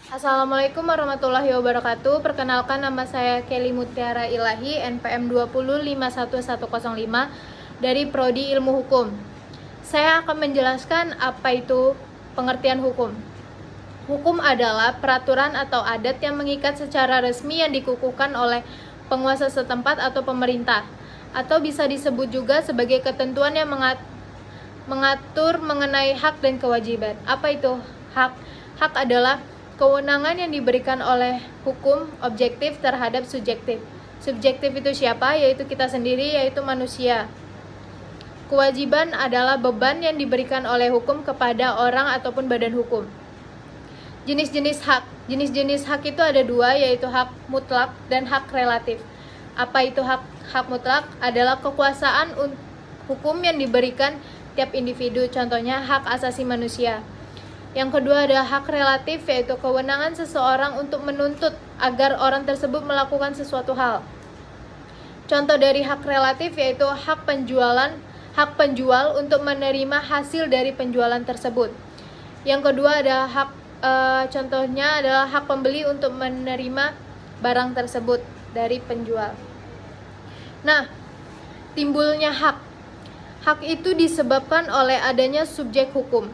Assalamualaikum warahmatullahi wabarakatuh. Perkenalkan, nama saya Kelly Mutiara Ilahi, NPM 2051105 dari Prodi Ilmu Hukum. Saya akan menjelaskan apa itu pengertian hukum. Hukum adalah peraturan atau adat yang mengikat secara resmi yang dikukuhkan oleh penguasa setempat atau pemerintah, atau bisa disebut juga sebagai ketentuan yang mengatur mengenai hak dan kewajiban. Apa itu hak? Hak adalah kewenangan yang diberikan oleh hukum objektif terhadap subjektif. Subjektif itu siapa? Yaitu kita sendiri, yaitu manusia. Kewajiban adalah beban yang diberikan oleh hukum kepada orang ataupun badan hukum. Jenis-jenis hak. Jenis-jenis hak itu ada dua, yaitu hak mutlak dan hak relatif. Apa itu hak? Hak mutlak adalah kekuasaan hukum yang diberikan tiap individu, contohnya hak asasi manusia. Yang kedua ada hak relatif, yaitu kewenangan seseorang untuk menuntut agar orang tersebut melakukan sesuatu hal. Contoh dari hak relatif yaitu hak penjual untuk menerima hasil dari penjualan tersebut. Yang kedua ada contohnya adalah hak pembeli untuk menerima barang tersebut dari penjual. Nah, timbulnya hak. Hak itu disebabkan oleh adanya subjek hukum.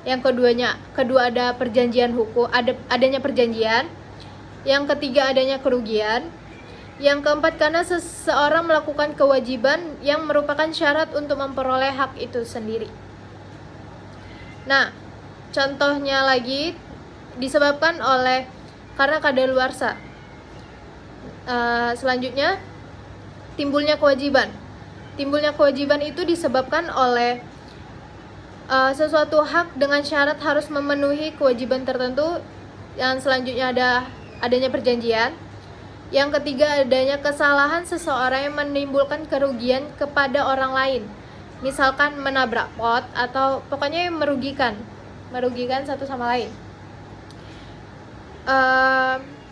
Yang kedua ada perjanjian hukum, adanya perjanjian. Yang ketiga adanya kerugian. Yang keempat karena seseorang melakukan kewajiban yang merupakan syarat untuk memperoleh hak itu sendiri. Nah, contohnya lagi disebabkan oleh karena kadaluarsa. Selanjutnya timbulnya kewajiban. Timbulnya kewajiban itu disebabkan oleh sesuatu hak dengan syarat harus memenuhi kewajiban tertentu. Yang selanjutnya adanya perjanjian. Yang ketiga adanya kesalahan seseorang yang menimbulkan kerugian kepada orang lain, misalkan menabrak pot atau pokoknya yang merugikan satu sama lain.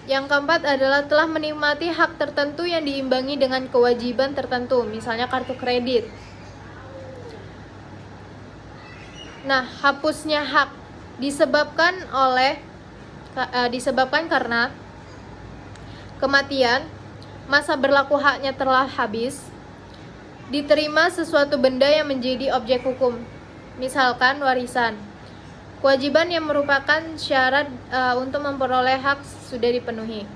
Yang keempat adalah telah menikmati hak tertentu yang diimbangi dengan kewajiban tertentu, misalnya kartu kredit. Nah, hapusnya hak disebabkan karena kematian, masa berlaku haknya telah habis, diterima sesuatu benda yang menjadi objek hukum, misalkan warisan. Kewajiban yang merupakan syarat untuk memperoleh hak sudah dipenuhi.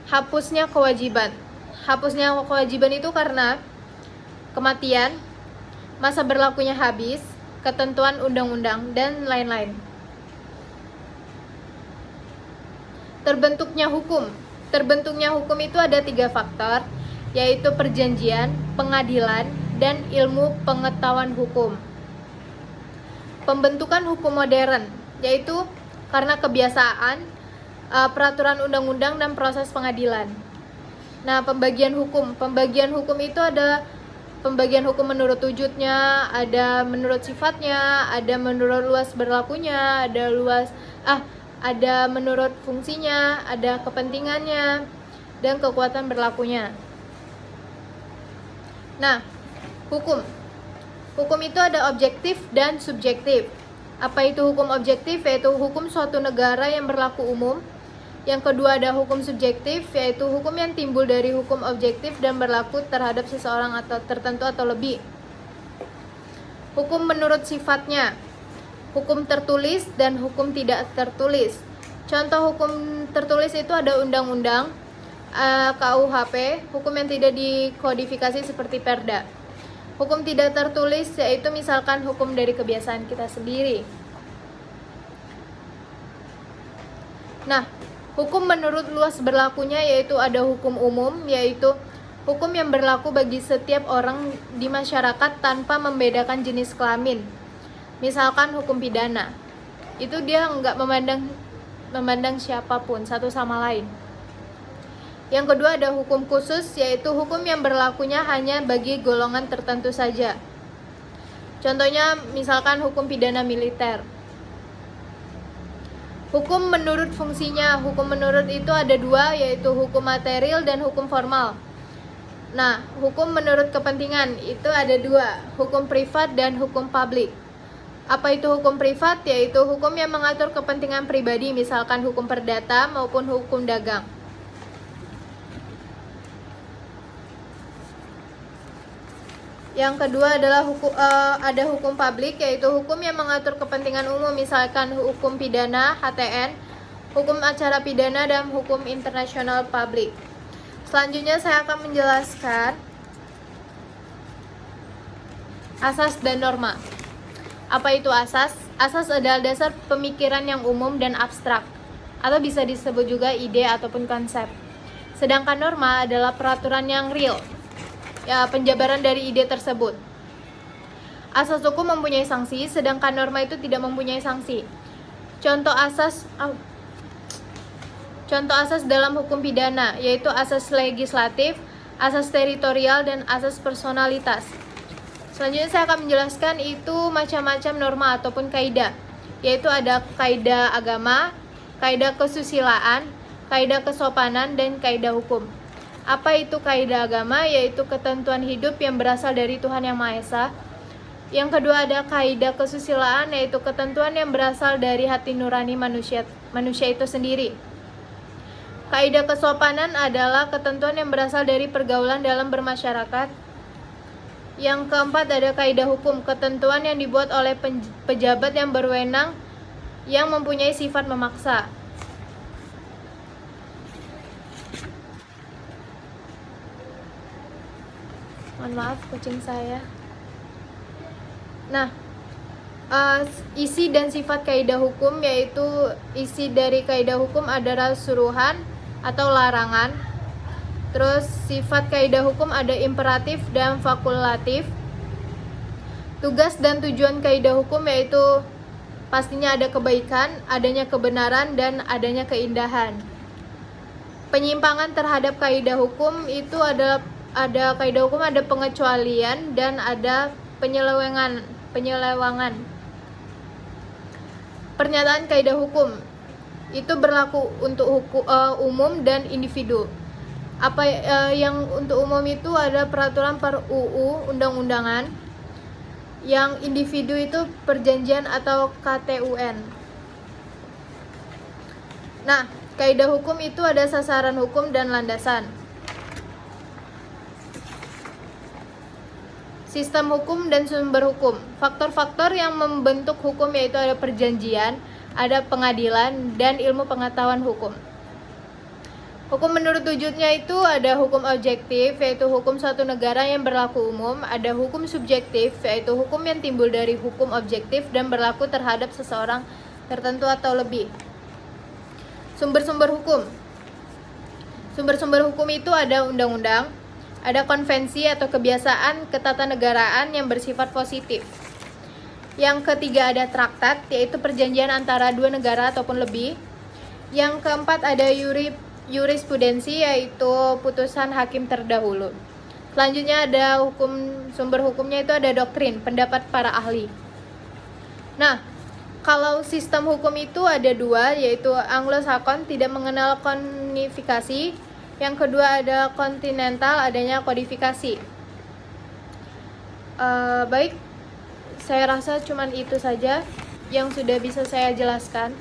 Hapusnya kewajiban. Hapusnya kewajiban itu karena kematian, masa berlakunya habis, ketentuan undang-undang, dan lain-lain. Terbentuknya hukum. Terbentuknya hukum itu ada 3 faktor, yaitu perjanjian, pengadilan, dan ilmu pengetahuan hukum. Pembentukan hukum modern, yaitu karena kebiasaan, peraturan undang-undang, dan proses pengadilan. Nah, pembagian hukum. Pembagian hukum itu ada pembagian hukum menurut wujudnya, ada menurut sifatnya, ada menurut luas berlakunya, ada menurut fungsinya, ada kepentingannya, dan kekuatan berlakunya. Nah, hukum. Hukum itu ada objektif dan subjektif. Apa itu hukum objektif? Yaitu hukum suatu negara yang berlaku umum. Yang kedua ada hukum subjektif, yaitu hukum yang timbul dari hukum objektif dan berlaku terhadap seseorang atau tertentu atau lebih. Hukum menurut sifatnya, hukum tertulis dan hukum tidak tertulis. Contoh hukum tertulis itu ada undang-undang, KUHP, hukum yang tidak dikodifikasi seperti Perda. Hukum tidak tertulis yaitu misalkan hukum dari kebiasaan kita sendiri. Nah, hukum menurut luas berlakunya yaitu ada hukum umum, yaitu hukum yang berlaku bagi setiap orang di masyarakat tanpa membedakan jenis kelamin. Misalkan hukum pidana, itu dia nggak memandang siapapun satu sama lain. Yang kedua ada hukum khusus, yaitu hukum yang berlakunya hanya bagi golongan tertentu saja. Contohnya misalkan hukum pidana militer. Hukum menurut fungsinya. Hukum menurut itu ada 2, yaitu hukum material dan hukum formal. Nah, hukum menurut kepentingan itu ada 2, hukum privat dan hukum publik. Apa itu hukum privat? Yaitu hukum yang mengatur kepentingan pribadi, misalkan hukum perdata maupun hukum dagang. Yang kedua adalah ada hukum publik, yaitu hukum yang mengatur kepentingan umum, misalkan hukum pidana, HTN, hukum acara pidana, dan hukum internasional publik. Selanjutnya saya akan menjelaskan asas dan norma. Apa itu asas? Asas adalah dasar pemikiran yang umum dan abstrak, atau bisa disebut juga ide ataupun konsep. Sedangkan norma adalah peraturan yang real, ya, penjabaran dari ide tersebut. Asas hukum mempunyai sanksi, sedangkan norma itu tidak mempunyai sanksi. Contoh asas dalam hukum pidana yaitu asas legislatif, asas teritorial, dan asas personalitas. Selanjutnya saya akan menjelaskan itu macam-macam norma ataupun kaidah, yaitu ada kaidah agama, kaidah kesusilaan, kaidah kesopanan, dan kaidah hukum. Apa itu kaidah agama? Yaitu ketentuan hidup yang berasal dari Tuhan Yang Maha Esa. Yang kedua ada kaidah kesusilaan, yaitu ketentuan yang berasal dari hati nurani manusia itu sendiri. Kaidah kesopanan adalah ketentuan yang berasal dari pergaulan dalam bermasyarakat. Yang keempat ada kaidah hukum, ketentuan yang dibuat oleh pejabat yang berwenang yang mempunyai sifat memaksa. Mohon maaf kucing saya. Nah, isi dan sifat kaidah hukum, yaitu isi dari kaidah hukum adalah suruhan atau larangan. Terus sifat kaidah hukum ada imperatif dan fakultatif. Tugas dan tujuan kaidah hukum yaitu pastinya ada kebaikan, adanya kebenaran, dan adanya keindahan. Penyimpangan terhadap kaidah hukum itu ada kaidah hukum ada pengecualian dan ada penyelewengan. Pernyataan kaidah hukum itu berlaku untuk umum dan individu. Yang untuk umum itu ada peraturan per UU, undang-undangan. Yang individu itu perjanjian atau KTUN. Nah, kaidah hukum itu ada sasaran hukum dan landasan. Sistem hukum dan sumber hukum. Faktor-faktor yang membentuk hukum yaitu ada perjanjian, ada pengadilan, dan ilmu pengetahuan hukum. Hukum menurut wujudnya itu ada hukum objektif, yaitu hukum suatu negara yang berlaku umum. Ada hukum subjektif, yaitu hukum yang timbul dari hukum objektif dan berlaku terhadap seseorang tertentu atau lebih. Sumber-sumber hukum. Sumber-sumber hukum itu ada undang-undang, ada konvensi atau kebiasaan ketatanegaraan yang bersifat positif. Yang ketiga ada traktat, yaitu perjanjian antara dua negara ataupun lebih. Yang keempat ada jurisprudensi, yaitu putusan hakim terdahulu. Selanjutnya ada sumber hukumnya itu ada doktrin, pendapat para ahli. Nah, kalau sistem hukum itu ada dua, yaitu Anglo-Saxon tidak mengenal kodifikasi. Yang kedua ada kontinental, adanya kodifikasi. Baik, saya rasa cuman itu saja yang sudah bisa saya jelaskan.